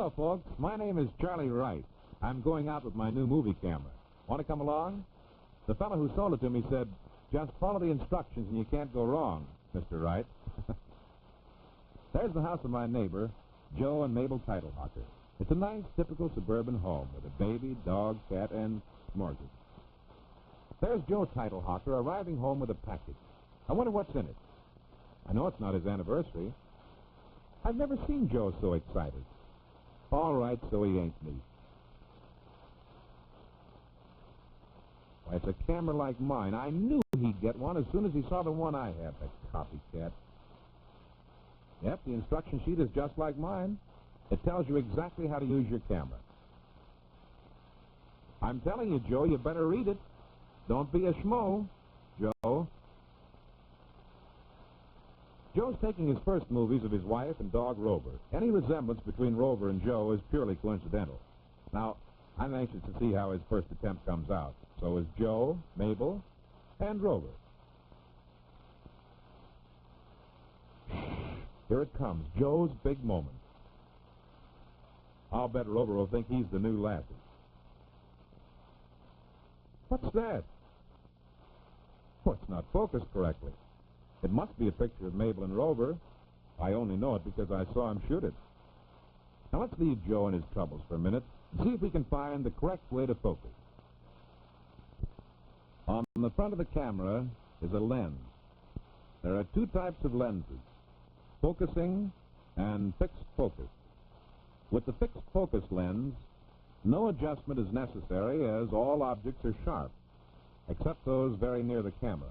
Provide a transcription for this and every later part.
Hello, folks. My name is Charlie Wright. I'm going out with my new movie camera. Want to come along? The fellow who sold it to me said, just follow the instructions and you can't go wrong, Mr. Wright. There's the house of my neighbor, Joe and Mabel Titlehocker. It's a nice, typical suburban home with a baby, dog, cat, and mortgage. There's Joe Titlehocker arriving home with a package. I wonder what's in it. I know it's not his anniversary. I've never seen Joe so excited. All right, so he ain't me. Why, it's a camera like mine. I knew he'd get one as soon as he saw the one I have, that copycat. Yep, the instruction sheet is just like mine. It tells you exactly how to use your camera. I'm telling you, Joe, you better read it. Don't be a schmo, Joe. Joe's taking his first movies of his wife and dog, Rover. Any resemblance between Rover and Joe is purely coincidental. Now, I'm anxious to see how his first attempt comes out. So is Joe, Mabel, and Rover. Here it comes, Joe's big moment. I'll bet Rover will think he's the new Lassie. What's that? Oh, it's not focused correctly. It must be a picture of Mabel and Rover. I only know it because I saw him shoot it. Now let's leave Joe and his troubles for a minute and see if we can find the correct way to focus. On the front of the camera is a lens. There are two types of lenses, focusing and fixed focus. With the fixed focus lens, no adjustment is necessary as all objects are sharp, except those very near the camera.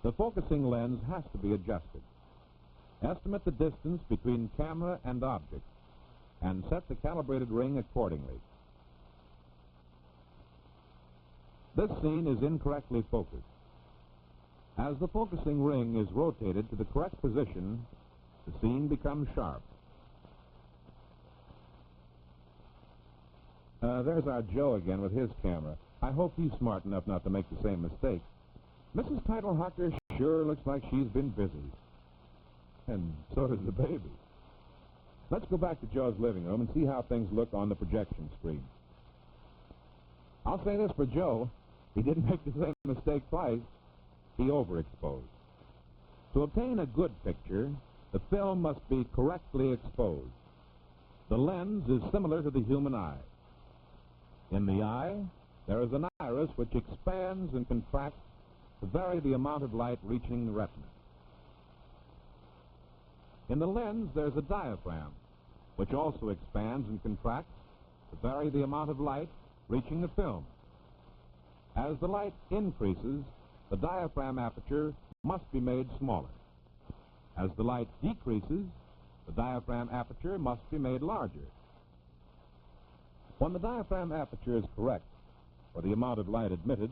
The focusing lens has to be adjusted. Estimate the distance between camera and object and set the calibrated ring accordingly. This scene is incorrectly focused. As the focusing ring is rotated to the correct position, the scene becomes sharp. There's our Joe again with his camera. I hope he's smart enough not to make the same mistake. Mrs. Titlehocker sure looks like she's been busy. And so does the baby. Let's go back to Joe's living room and see how things look on the projection screen. I'll say this for Joe. He didn't make the same mistake twice. He overexposed. To obtain a good picture, the film must be correctly exposed. The lens is similar to the human eye. In the eye, there is an iris which expands and contracts to vary the amount of light reaching the retina. In the lens, there's a diaphragm, which also expands and contracts to vary the amount of light reaching the film. As the light increases, the diaphragm aperture must be made smaller. As the light decreases, the diaphragm aperture must be made larger. When the diaphragm aperture is correct for the amount of light admitted,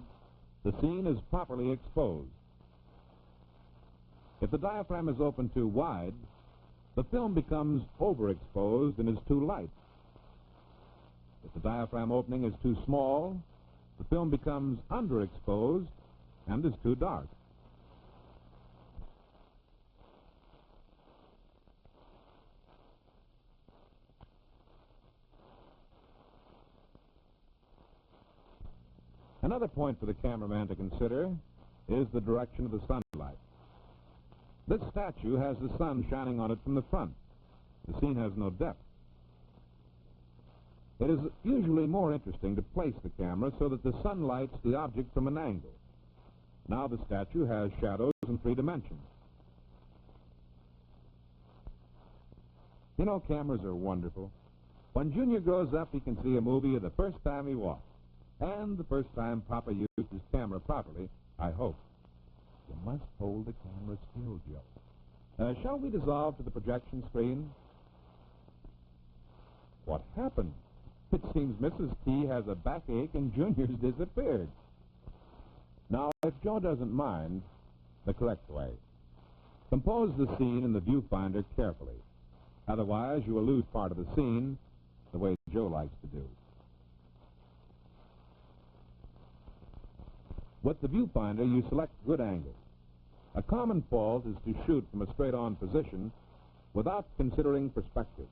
the scene is properly exposed. If the diaphragm is open too wide, the film becomes overexposed and is too light. If the diaphragm opening is too small, the film becomes underexposed and is too dark. Another point for the cameraman to consider is the direction of the sunlight. This statue has the sun shining on it from the front. The scene has no depth. It is usually more interesting to place the camera so that the sun lights the object from an angle. Now the statue has shadows in 3 dimensions. You know, cameras are wonderful. When Junior grows up, he can see a movie the first time he walks. And the first time Papa used his camera properly, I hope. You must hold the camera still, Joe. Shall we dissolve to the projection screen? What happened? It seems Mrs. Key has a backache and Junior's disappeared. Now, if Joe doesn't mind, the correct way. Compose the scene in the viewfinder carefully. Otherwise, you will lose part of the scene the way Joe likes to do. With the viewfinder, you select good angles. A common fault is to shoot from a straight-on position without considering perspective.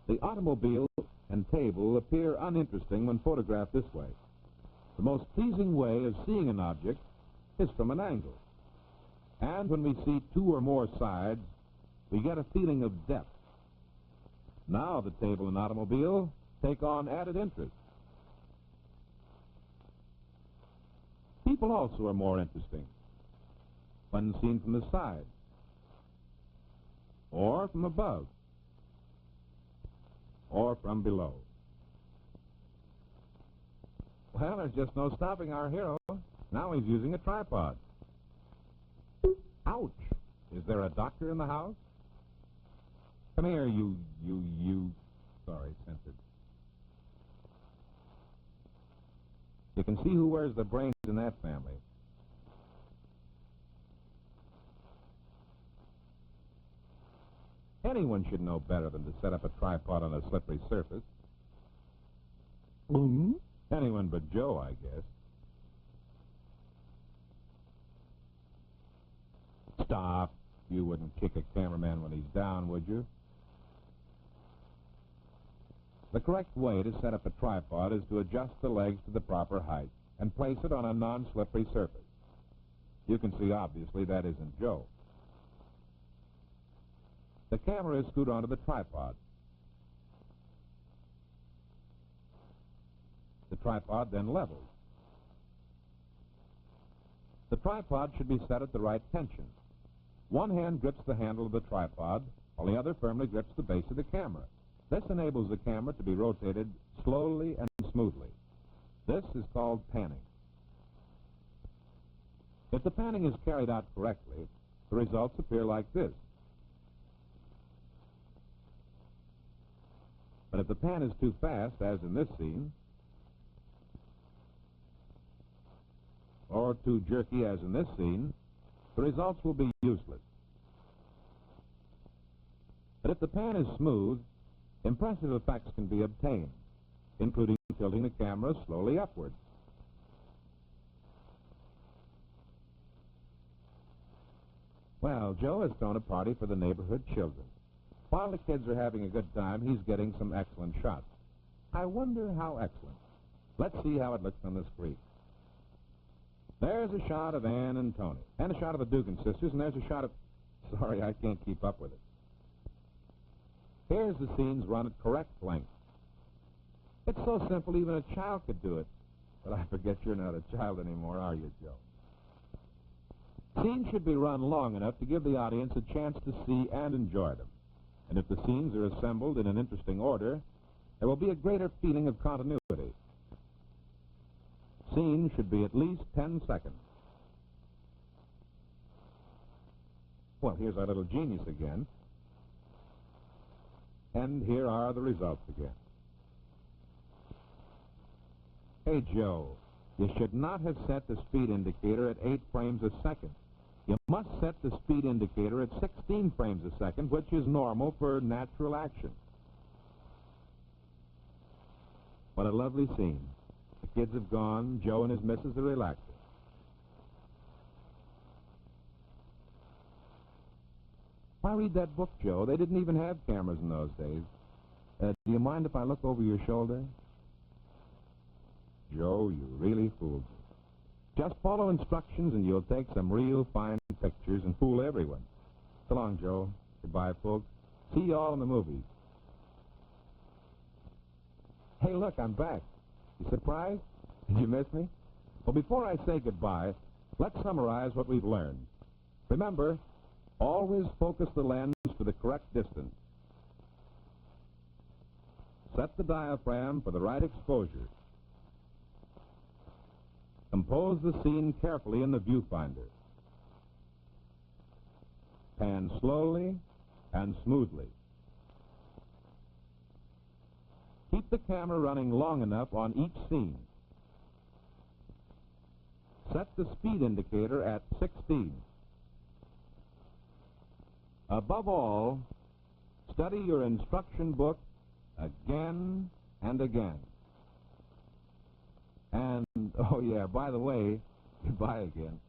The automobile and table appear uninteresting when photographed this way. The most pleasing way of seeing an object is from an angle. And when we see two or more sides, we get a feeling of depth. Now the table and automobile take on added interest. People also are more interesting when seen from the side or from above or from below. Well, there's just no stopping our hero. Now he's using a tripod. Ouch! Is there a doctor in the house? Come here, you... Sorry, censored. You can see who wears the brains in that family. Anyone should know better than to set up a tripod on a slippery surface. Mm-hmm. Anyone but Joe, I guess. Stop. You wouldn't kick a cameraman when he's down, would you? The correct way to set up a tripod is to adjust the legs to the proper height and place it on a non-slippery surface. You can see, obviously, that isn't Joe. The camera is screwed onto the tripod. The tripod then levels. The tripod should be set at the right tension. One hand grips the handle of the tripod, while the other firmly grips the base of the camera. This enables the camera to be rotated slowly and smoothly. This is called panning. If the panning is carried out correctly, the results appear like this. But if the pan is too fast, as in this scene, or too jerky, as in this scene, the results will be useless. But if the pan is smooth, impressive effects can be obtained, including tilting the camera slowly upward. Well, Joe has thrown a party for the neighborhood children. While the kids are having a good time, he's getting some excellent shots. I wonder how excellent. Let's see how it looks on the screen. There's a shot of Ann and Tony, and a shot of the Dugan sisters, and there's a shot of... Sorry, I can't keep up with it. Here's the scenes run at correct length. It's so simple, even a child could do it. But I forget you're not a child anymore, are you, Joe? Scenes should be run long enough to give the audience a chance to see and enjoy them. And if the scenes are assembled in an interesting order, there will be a greater feeling of continuity. Scenes should be at least 10 seconds. Well, here's our little genius again. And here are the results again. Hey, Joe, you should not have set the speed indicator at 8 frames a second. You must set the speed indicator at 16 frames a second, which is normal for natural action. What a lovely scene. The kids have gone. Joe and his missus are relaxing. Why read that book, Joe? They didn't even have cameras in those days. Do you mind if I look over your shoulder? Joe, you really fooled me. Just follow instructions and you'll take some real fine pictures and fool everyone. So long, Joe. Goodbye, folks. See you all in the movies. Hey, look, I'm back. You surprised? Did you miss me? Well, before I say goodbye, let's summarize what we've learned. Remember, always focus the lens to the correct distance. Set the diaphragm for the right exposure. Compose the scene carefully in the viewfinder. Pan slowly and smoothly. Keep the camera running long enough on each scene. Set the speed indicator at 16. Above all, study your instruction book again and again. And, oh yeah, by the way, goodbye again.